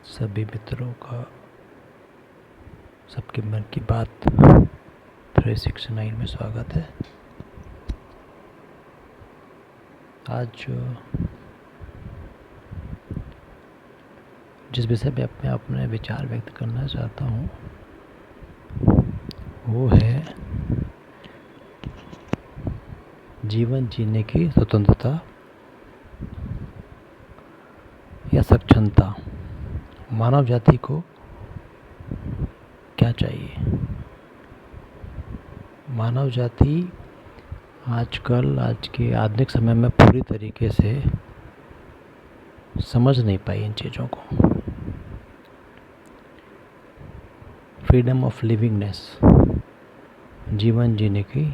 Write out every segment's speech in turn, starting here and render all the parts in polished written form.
सभी मित्रों का सबके मन की बात 369 में स्वागत है। आज जिस विषय पे मैं अपने विचार व्यक्त करना चाहता हूँ वो है जीवन जीने की स्वतंत्रता या सक्षमता। मानव जाति को क्या चाहिए? मानव जाति आजकल आज के आधुनिक समय में पूरी तरीके से समझ नहीं पाई इन चीज़ों को। फ्रीडम ऑफ लिविंगनेस, जीवन जीने की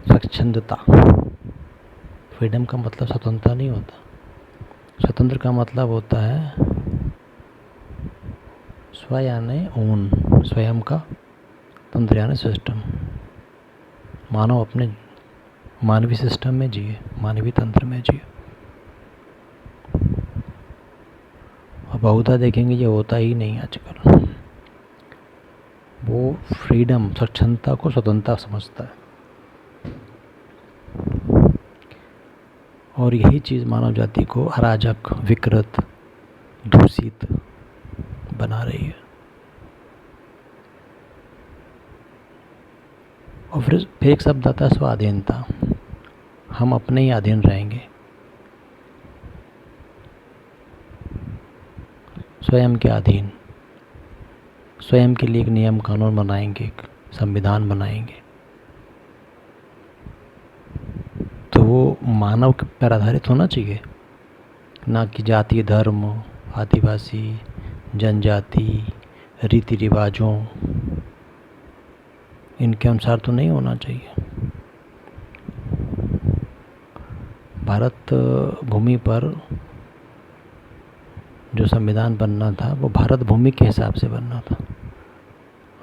स्वच्छंदता। फ्रीडम का मतलब स्वतंत्रता नहीं होता। स्वतंत्र का मतलब होता है स्व यानी ओन, स्वयं का, तंत्र यानी सिस्टम। मानव अपने मानवीय सिस्टम में जिए, मानवीय तंत्र में जिए। और बहुधा देखेंगे ये होता ही नहीं आजकल। वो फ्रीडम, स्वच्छंदता को स्वतंत्रता समझता है और यही चीज़ मानव जाति को अराजक, विकृत, दूषित बना रही है। और फिर एक शब्द आता है स्वाधीनता। हम अपने ही अधीन रहेंगे, स्वयं के अधीन, स्वयं के लिए एक नियम कानून बनाएंगे, एक संविधान बनाएंगे। तो वो मानव पर आधारित होना चाहिए, ना कि जाति, धर्म, आदिवासी, जनजाति, रीति रिवाजों, इनके अनुसार तो नहीं होना चाहिए। भारत भूमि पर जो संविधान बनना था वो भारत भूमि के हिसाब से बनना था।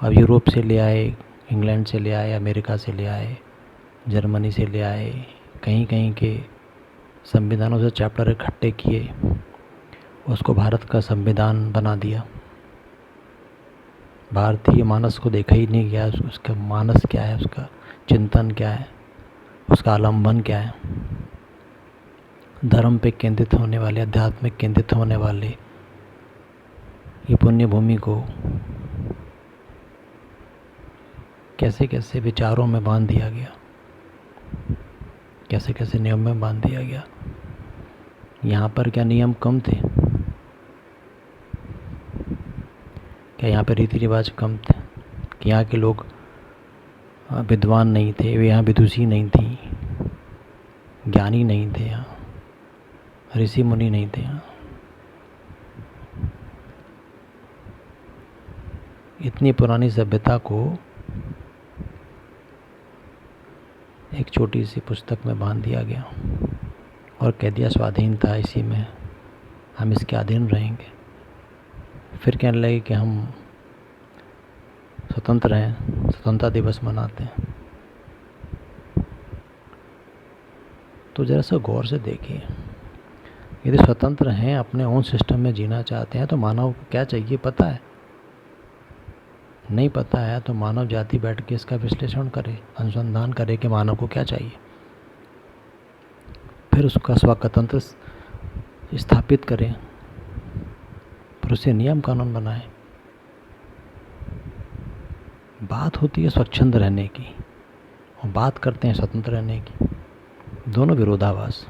अब यूरोप से ले आए, इंग्लैंड से ले आए, अमेरिका से ले आए, जर्मनी से ले आए, कहीं कहीं के संविधानों से चैप्टर इकट्ठे किए, उसको भारत का संविधान बना दिया। भारतीय मानस को देखा ही नहीं गया, उसका मानस क्या है, उसका चिंतन क्या है, उसका आलम्बन क्या है। धर्म पे केंद्रित होने वाले, आध्यात्मिक केंद्रित होने वाले ये पुण्य भूमि को कैसे कैसे विचारों में बांध दिया गया, कैसे कैसे नियम में बांध दिया गया। यहाँ पर क्या नियम कम थे? क्या यहाँ पर रीति रिवाज कम थे? कि यहाँ के लोग विद्वान नहीं थे, वे यहाँ विदुषी नहीं थी, ज्ञानी नहीं थे, यहाँ ऋषि मुनि नहीं थे। यहाँ इतनी पुरानी सभ्यता को एक छोटी सी पुस्तक में बांध दिया गया और कह दिया स्वाधीनता इसी में, हम इसके अधीन रहेंगे। फिर कहने लगे कि हम स्वतंत्र हैं, स्वतंत्रता दिवस मनाते हैं। तो ज़रा सा गौर से देखिए, यदि स्वतंत्र हैं, अपने ओन सिस्टम में जीना चाहते हैं, तो मानव को क्या चाहिए पता है? नहीं पता है तो मानव जाति बैठ के इसका विश्लेषण करे, अनुसंधान करे कि मानव को क्या चाहिए। फिर उसका स्वतंत्र स्थापित करें, फिर उसे नियम कानून बनाए। बात होती है स्वच्छंद रहने की और बात करते हैं स्वतंत्र रहने की। दोनों विरोधाभास,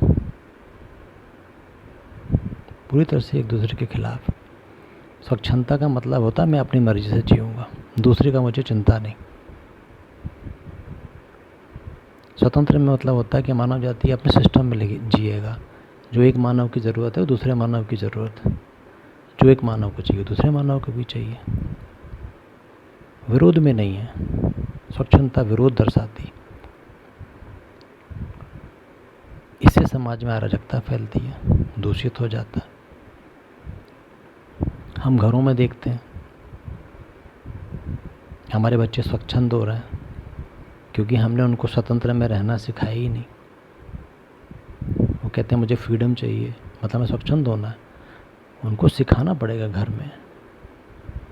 पूरी तरह से एक दूसरे के खिलाफ। स्वच्छंदता का मतलब होता है मैं अपनी मर्जी से जीऊँगा, दूसरे का मुझे चिंता नहीं। स्वतंत्र में मतलब होता है कि मानव जाति अपने सिस्टम में जिएगा। जो एक मानव की ज़रूरत है वो दूसरे मानव की ज़रूरत है, जो एक मानव को चाहिए दूसरे मानव को भी चाहिए। विरोध में नहीं है, स्वच्छंदता विरोध दर्शाती। इससे समाज में अराजकता फैलती है, दूषित हो जाता है। हम घरों में देखते हैं हमारे बच्चे स्वच्छंद हो रहे हैं क्योंकि हमने उनको स्वतंत्र में रहना सिखाया ही नहीं। वो कहते हैं मुझे फ्रीडम चाहिए, मतलब मैं स्वच्छंद होना है। उनको सिखाना पड़ेगा घर में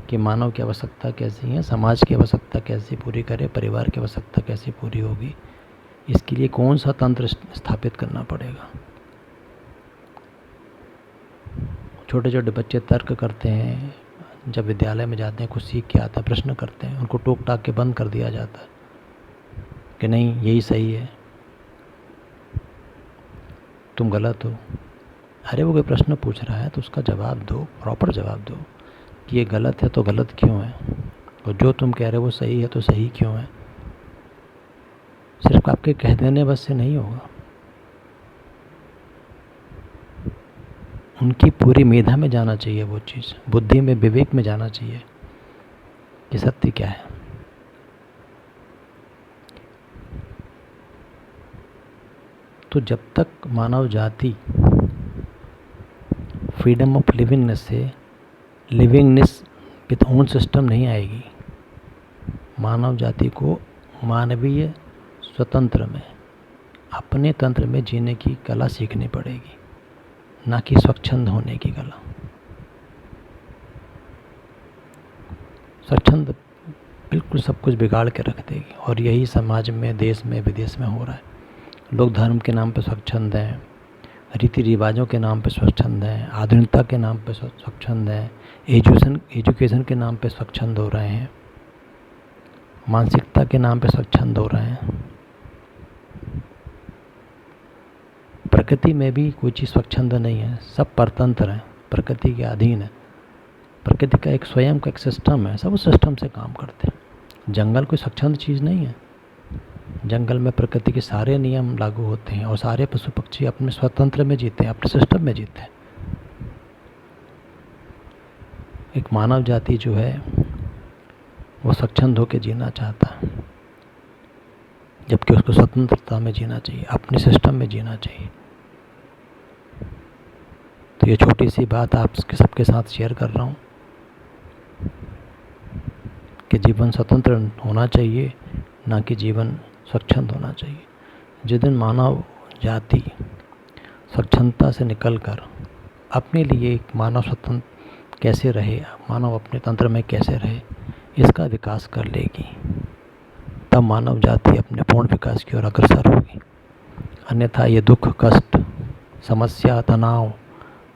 कि मानव की आवश्यकता कैसी है, समाज की आवश्यकता कैसी पूरी करे, परिवार की आवश्यकता कैसी पूरी होगी, इसके लिए कौन सा तंत्र स्थापित करना पड़ेगा। छोटे छोटे बच्चे तर्क करते हैं, जब विद्यालय में जाते हैं कुछ सीख के आते हैं, प्रश्न करते हैं, उनको टोक टाक के बंद कर दिया जाता है कि नहीं यही सही है, तुम गलत हो। अरे वो कोई प्रश्न पूछ रहा है तो उसका जवाब दो, प्रॉपर जवाब दो कि ये गलत है तो गलत क्यों है, और जो तुम कह रहे हो वो सही है तो सही क्यों है। सिर्फ आपके कह देने बस से नहीं होगा, उनकी पूरी मेधा में जाना चाहिए, वो चीज़ बुद्धि में, विवेक में जाना चाहिए कि सत्य क्या है। तो जब तक मानव जाति फ्रीडम ऑफ लिविंगनेस से लिविंगनेस विथ ओन सिस्टम नहीं आएगी, मानव जाति को मानवीय स्वतंत्र में, अपने तंत्र में जीने की कला सीखनी पड़ेगी, ना कि स्वच्छंद होने की कला। स्वच्छंद बिल्कुल सब कुछ बिगाड़ के रख देगी, और यही समाज में, देश में, विदेश में हो रहा है। लोग धर्म के नाम पे स्वच्छंद हैं, रीति रिवाजों के नाम पे स्वच्छंद हैं, आधुनिकता के नाम पे स्वच्छंद हैं, एजुकेशन के नाम पे स्वच्छंद हो रहे हैं, मानसिकता के नाम पे स्वच्छंद हो रहे हैं। प्रकृति में भी कोई चीज़ स्वच्छंद नहीं है, सब परतंत्र है, प्रकृति के अधीन है। प्रकृति का एक स्वयं का एक सिस्टम है, सब उस सिस्टम से काम करते हैं। जंगल कोई स्वच्छंद चीज़ नहीं है, जंगल में प्रकृति के सारे नियम लागू होते हैं और सारे पशु पक्षी अपने स्वतंत्र में जीते हैं, अपने सिस्टम में जीते हैं। एक मानव जाति जो है वो स्वच्छंद होकर जीना चाहता है, जबकि उसको स्वतंत्रता में जीना चाहिए, अपने सिस्टम में जीना चाहिए। तो ये छोटी सी बात आप सबके साथ शेयर कर रहा हूँ कि जीवन स्वतंत्र होना चाहिए, ना कि जीवन स्वच्छंद होना चाहिए। जिस दिन मानव जाति स्वच्छंदता से निकलकर अपने लिए एक मानव स्वतंत्र कैसे रहे, मानव अपने तंत्र में कैसे रहे, इसका विकास कर लेगी, तब मानव जाति अपने पूर्ण विकास की ओर अग्रसर होगी। अन्यथा ये दुख, कष्ट, समस्या, तनाव,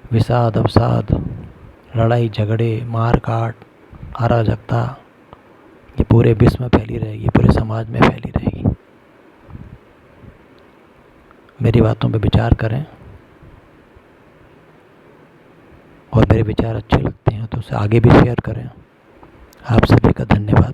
विषाद, अवसाद, लड़ाई झगड़े, मार काट, अराजकता, ये पूरे विश्व में फैली रहेगी, पूरे समाज में फैली रहेगी। मेरी बातों पे विचार करें, और मेरे विचार अच्छे लगते हैं तो उसे आगे भी शेयर करें। आप सभी का धन्यवाद।